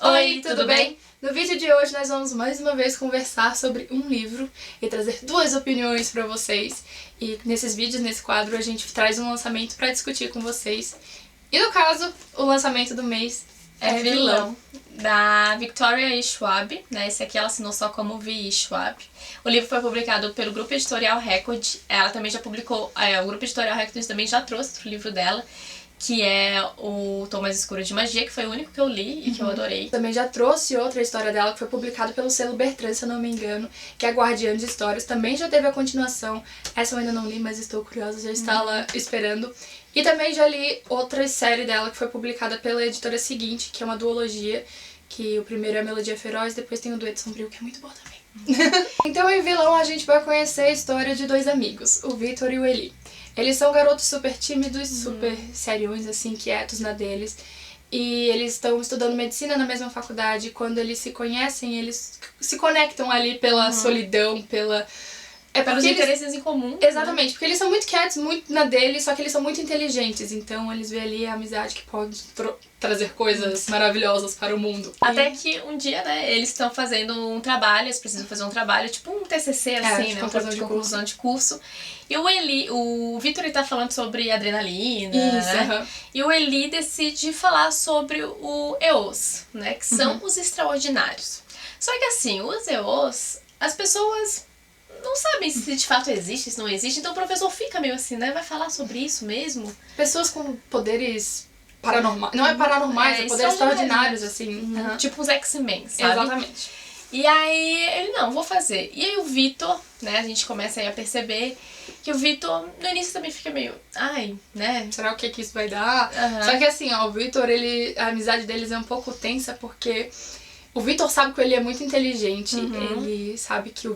Oi, tudo bem? No vídeo de hoje nós vamos mais uma vez conversar sobre um livro e trazer duas opiniões pra vocês. E nesses vídeos, nesse quadro, a gente traz um lançamento pra discutir com vocês. E no caso, o lançamento do mês é Vilão, da Victoria E. Schwab, né? Esse aqui ela assinou só como V. Schwab. O livro foi publicado pelo Grupo Editorial Record. Ela também já publicou, o Grupo Editorial Record também já trouxe outro livro dela, que é o Tom Mais Escuro de Magia, que foi o único que eu li e que eu adorei. Também já trouxe outra história dela que foi publicada pelo selo Bertrand, se eu não me engano, que é Guardiã de Histórias. Também já teve a continuação. Essa eu ainda não li, mas estou curiosa, já está lá esperando. E também já li outra série dela que foi publicada pela editora seguinte, que é uma duologia, que o primeiro é a Melodia Feroz, depois tem o Dueto Sombrio, que é muito bom também. Então em Vilão a gente vai conhecer a história de dois amigos, o Victor e o Eli. Eles são garotos super tímidos, super seriões, assim, quietos na deles. E eles estão estudando medicina na mesma faculdade. Quando eles se conhecem, eles se conectam ali pela solidão, pelos interesses em comum. Exatamente, porque eles são muito quietos, muito na deles, só que eles são muito inteligentes. Então eles veem ali a amizade que pode trazer coisas maravilhosas para o mundo. Até que um dia, né, eles estão fazendo um trabalho, eles precisam fazer um trabalho, tipo um TCC, assim, né, um trabalho de conclusão de curso. E o Victor tá falando sobre adrenalina, né? E o Eli decide falar sobre o EOS, né, que são os extraordinários. Só que assim, os EOS, as pessoas não sabem se de fato existe, se não existe, então o professor fica meio assim, né, vai falar sobre isso mesmo? Pessoas com poderes paranormais, não é paranormais, é poderes extraordinários, assim. Tipo os X-Men, sabe? Exatamente. E aí ele, não, vou fazer. E aí o Victor, né, a gente começa aí a perceber que o Victor no início também fica meio, ai, né? Será o que isso vai dar? Só que assim, ó, o Victor, a amizade deles é um pouco tensa porque o Victor sabe que ele é muito inteligente, ele sabe que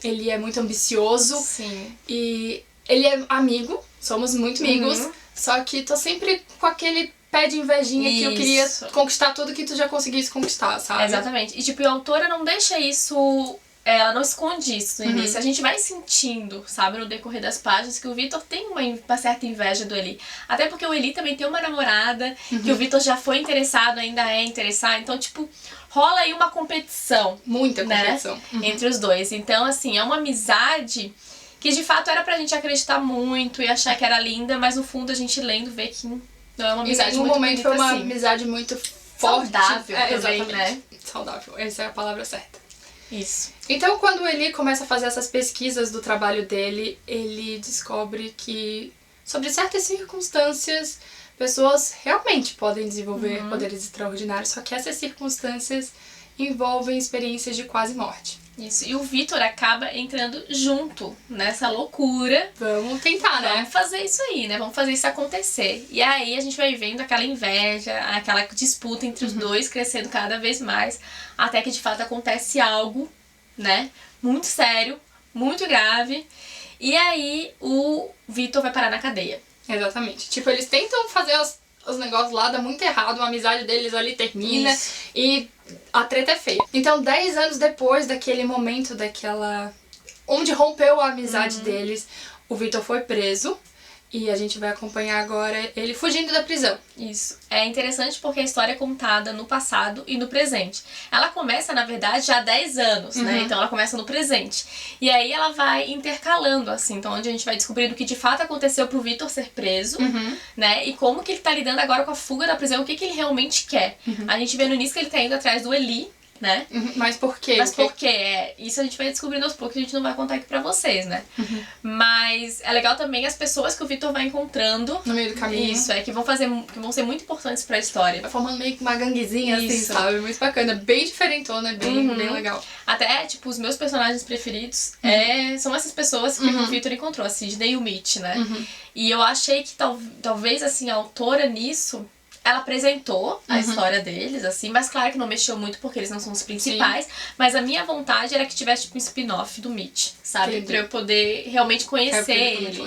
ele é muito ambicioso. Sim. E ele é amigo, somos muito amigos, só que tô sempre com aquele pé de invejinha que eu queria conquistar tudo que tu já conseguisse conquistar, sabe? Exatamente. E tipo, a autora não deixa isso, ela não esconde isso no início. A gente vai sentindo, sabe, no decorrer das páginas, que o Victor tem uma certa inveja do Eli. Até porque o Eli também tem uma namorada, que o Victor já foi interessado, ainda é interessado. Então, tipo, rola aí uma competição. Muita competição. Né? Entre os dois. Então, assim, é uma amizade que de fato era pra gente acreditar muito e achar que era linda, mas no fundo a gente lendo vê que não é uma amizade muito bonita. No momento foi uma assim. amizade muito forte. Saudável também, exatamente, né? Saudável, essa é a palavra certa. Isso. Então, quando ele começa a fazer essas pesquisas do trabalho dele, ele descobre que, sobre certas circunstâncias, pessoas realmente podem desenvolver poderes extraordinários, só que essas circunstâncias envolvem experiências de quase morte. Isso, e o Victor acaba entrando junto nessa loucura. Vamos tentar, né? Vamos fazer isso aí, né? Vamos fazer isso acontecer. E aí a gente vai vendo aquela inveja, aquela disputa entre os dois crescendo cada vez mais, até que de fato acontece algo, né? Muito sério, muito grave. E aí o Victor vai parar na cadeia. Exatamente. Tipo, eles tentam fazer os negócios lá, dá muito errado, a amizade deles ali termina e a treta é feia. Então, 10 anos depois daquele momento, onde rompeu a amizade deles, o Victor foi preso e a gente vai acompanhar agora ele fugindo da prisão. Isso. É interessante porque a história é contada no passado e no presente. Ela começa, na verdade, já há 10 anos, né? Então ela começa no presente. E aí ela vai intercalando, assim. Então, onde a gente vai descobrindo o que de fato aconteceu pro Victor ser preso, né? E como que ele tá lidando agora com a fuga da prisão, o que ele realmente quer. A gente vê no início que ele tá indo atrás do Eli, né? Mas por quê? Mas por quê? Isso a gente vai descobrindo aos poucos, a gente não vai contar aqui pra vocês, né? Mas é legal também as pessoas que o Victor vai encontrando no meio do caminho. Isso, que vão ser muito importantes pra história. Vai formando meio que uma ganguezinha, assim, sabe? Muito bacana, bem diferentona, bem legal. Até, tipo, os meus personagens preferidos são essas pessoas que o Victor encontrou, a Sidney e o Mitch, né? E eu achei que talvez, assim, a autora nisso, ela apresentou a história deles, assim, mas claro que não mexeu muito porque eles não são os principais, mas a minha vontade era que tivesse tipo um spin-off do Mitch, sabe? Entendi. Pra eu poder realmente conhecer ele.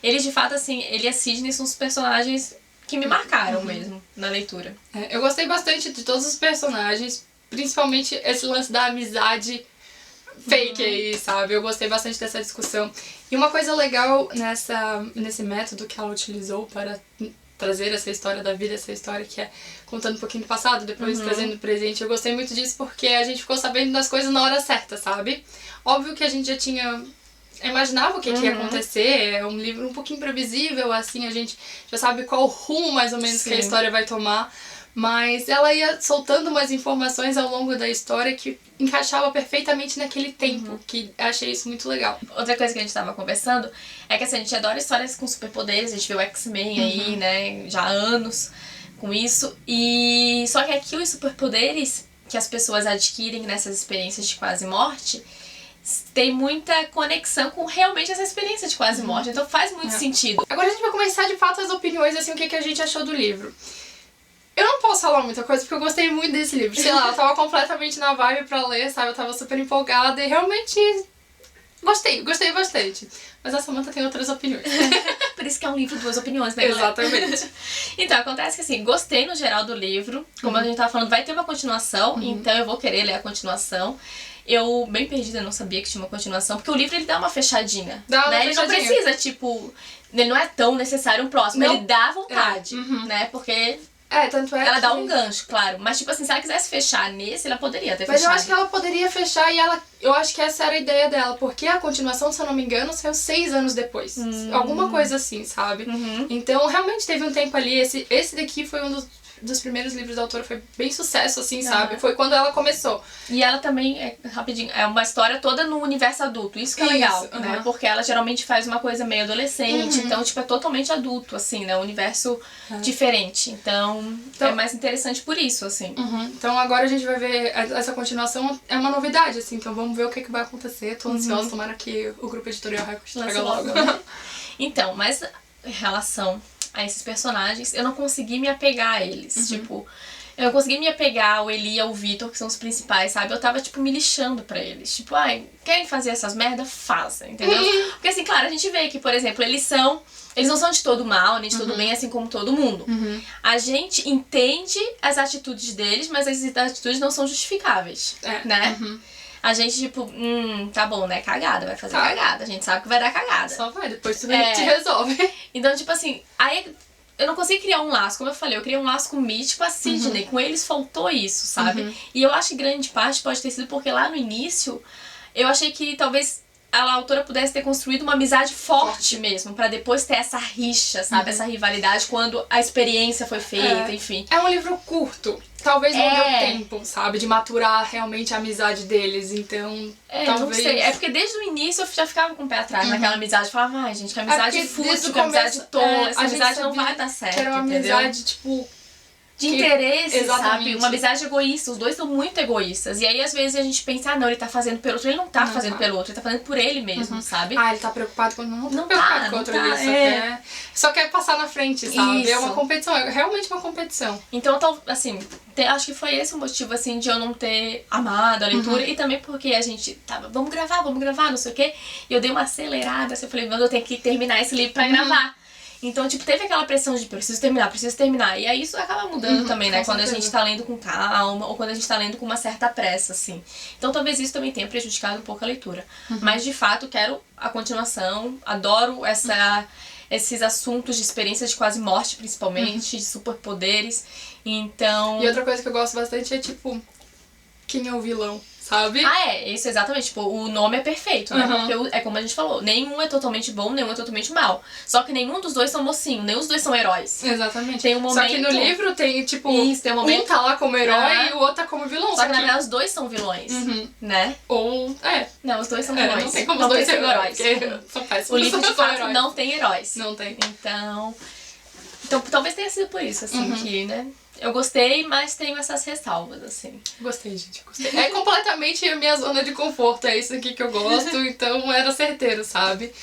Eles de fato, assim, ele e a Sidney são os personagens que me marcaram mesmo na leitura. Eu gostei bastante de todos os personagens, principalmente esse lance da amizade fake aí, sabe? Eu gostei bastante dessa discussão. E uma coisa legal nesse método que ela utilizou para trazer essa história da vida, essa história que é contando um pouquinho do passado, depois trazendo o presente. Eu gostei muito disso porque a gente ficou sabendo das coisas na hora certa, sabe? Óbvio que a gente já tinha... imaginava o que ia acontecer, é um livro um pouquinho previsível, assim, a gente já sabe qual rumo mais ou menos que a história vai tomar, mas ela ia soltando umas informações ao longo da história que encaixava perfeitamente naquele tempo, que achei isso muito legal. Outra coisa que a gente tava conversando é que assim, a gente adora histórias com superpoderes, a gente vê o X-Men aí, né, já há anos com isso, e só que aqui os superpoderes que as pessoas adquirem nessas experiências de quase morte tem muita conexão com realmente essa experiência de quase morte, então faz muito sentido. Agora a gente vai começar de fato as opiniões, assim, o que a gente achou do livro. Eu não posso falar muita coisa porque eu gostei muito desse livro, sei lá, eu tava completamente na vibe pra ler, sabe, eu tava super empolgada e realmente gostei bastante. Mas a Samantha tem outras opiniões. Por isso que é um livro, duas opiniões, né? Exatamente. Então, acontece que assim, gostei no geral do livro, como a gente tava falando, vai ter uma continuação, então eu vou querer ler a continuação. Eu, bem perdida, não sabia que tinha uma continuação, porque o livro ele dá uma fechadinha. Dá uma né? fechadinha. Ele não precisa, tipo, ele não é tão necessário um próximo, Não. ele dá vontade, né? Porque Tanto é ela que... dá um gancho, claro. Mas, tipo assim, se ela quisesse fechar nesse, ela poderia ter Mas fechado. eu acho que ela poderia fechar e eu acho que essa era a ideia dela, porque a continuação, se eu não me engano, saiu 6 anos depois. Alguma coisa assim, sabe? Então, realmente teve um tempo ali, esse daqui foi um dos primeiros livros da autora, foi bem sucesso, assim, sabe? Foi quando ela começou. E ela também, rapidinho, é uma história toda no universo adulto, isso que é legal, né? Porque ela geralmente faz uma coisa meio adolescente, então, tipo, é totalmente adulto, assim, né? Um universo diferente, então é mais interessante por isso, assim. Então agora a gente vai ver, essa continuação é uma novidade, assim, então vamos ver o que vai acontecer. Tô ansiosa, tomara que o grupo editorial Record traga logo. Né? Então, mas em relação a esses personagens, eu não consegui me apegar a eles, tipo... Eu não consegui me apegar ao Eli e ao Vitor, que são os principais, sabe? Eu tava, tipo, me lixando pra eles. Tipo, ai, querem fazer essas merda? Fazem, entendeu? Porque, assim, claro, a gente vê que, por exemplo, eles não são de todo mal, nem de todo bem, assim como todo mundo. A gente entende as atitudes deles, mas as atitudes não são justificáveis, né? A gente, tipo, tá bom, né? Cagada, vai fazer cagada. A gente sabe que vai dar cagada. Só vai, depois tudo te resolve. Então, tipo assim, aí... Eu não consegui criar um laço, como eu falei, eu criei um laço com o Mitch, com a Sidney, com eles faltou isso, sabe? E eu acho que grande parte pode ter sido porque lá no início, eu achei que talvez a autora pudesse ter construído uma amizade forte mesmo, pra depois ter essa rixa, sabe? Essa rivalidade quando a experiência foi feita, enfim. É um livro curto. Talvez não deu tempo, sabe? De maturar realmente a amizade deles, então... talvez... não sei. É porque desde o início eu já ficava com o pé atrás naquela amizade. Eu falava, ai gente, que amizade fútil, que amizade tola, essa amizade não vai dar certo, que era uma amizade, tipo... de interesse, exatamente. sabe? Uma amizade egoísta. Os dois são muito egoístas. E aí, às vezes, a gente pensa, não, ele tá fazendo pelo outro. Ele não tá fazendo pelo outro, ele tá fazendo por ele mesmo, sabe? Ele tá preocupado com... Não tá preocupado com o outro, ele só quer passar na frente, sabe? Isso. É uma competição, é realmente uma competição. Então, assim, acho que foi esse o motivo, assim, de eu não ter amado a leitura. E também porque a gente tava, vamos gravar, não sei o quê. E eu dei uma acelerada, assim, eu falei, eu tenho que terminar esse livro pra gravar. Então, tipo, teve aquela pressão de preciso terminar. E aí isso acaba mudando também, né? Quando a gente tá lendo com calma ou quando a gente tá lendo com uma certa pressa, assim. Então, talvez isso também tenha prejudicado um pouco a leitura. Mas, de fato, quero a continuação. Adoro esses assuntos de experiência de quase morte, principalmente, de superpoderes. Então... E outra coisa que eu gosto bastante é, tipo, quem é o vilão? Sabe? Isso exatamente, tipo, o nome é perfeito, né? Porque é como a gente falou, nenhum é totalmente bom, nenhum é totalmente mal. Só que nenhum dos dois são mocinho, nem os dois são heróis. Exatamente. Tem um momento... Só que no livro tem, tipo, tem um momento... um tá lá como herói e o outro tá como vilão. Só que na verdade os dois são vilões, né? Ou, Não, os dois são vilões. Não tem como os dois serem heróis. São péssimos. O livro, de fato, não tem heróis. Não tem. Então, talvez tenha sido por isso, assim, que, né... Eu gostei, mas tenho essas ressalvas, assim. Gostei, gente, gostei. É completamente a minha zona de conforto, é isso aqui que eu gosto, então era certeiro, sabe?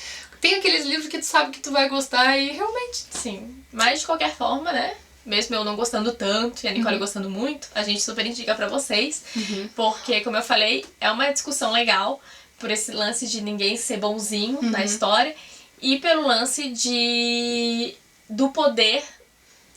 Tem aqueles livros que tu sabe que tu vai gostar e realmente... Sim, mas de qualquer forma, né? Mesmo eu não gostando tanto e a Nicole gostando muito, a gente super indica pra vocês, porque, como eu falei, é uma discussão legal por esse lance de ninguém ser bonzinho na história e pelo lance do poder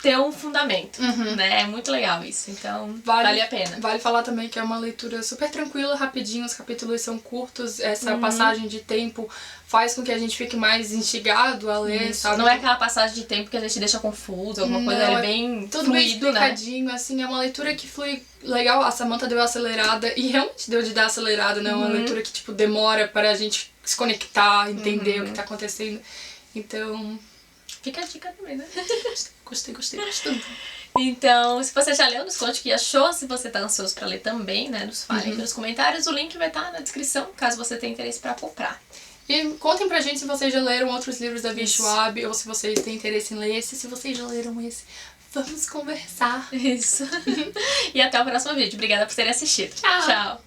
ter um fundamento, né? É muito legal isso, então vale a pena. Vale falar também que é uma leitura super tranquila, rapidinho, os capítulos são curtos, essa passagem de tempo faz com que a gente fique mais instigado a ler, sabe? Não é aquela passagem de tempo que a gente deixa confuso, alguma coisa, é bem tudo fluido, bem explicadinho, assim, é uma leitura que flui legal, a Samantha deu acelerada, e realmente deu de dar acelerada, né? Uma leitura que, tipo, demora para a gente se conectar, entender o que tá acontecendo, então... Fica a dica também, né? Gostei bastante. Então, se você já leu, nos conte o que achou. Se você tá ansioso pra ler também, né? Nos fale aqui nos comentários. O link vai estar na descrição, caso você tenha interesse pra comprar. E contem pra gente se vocês já leram outros livros da Vi Schwab, ou se vocês têm interesse em ler esse. Se vocês já leram esse, vamos conversar. Isso. E até o próximo vídeo. Obrigada por terem assistido. Tchau!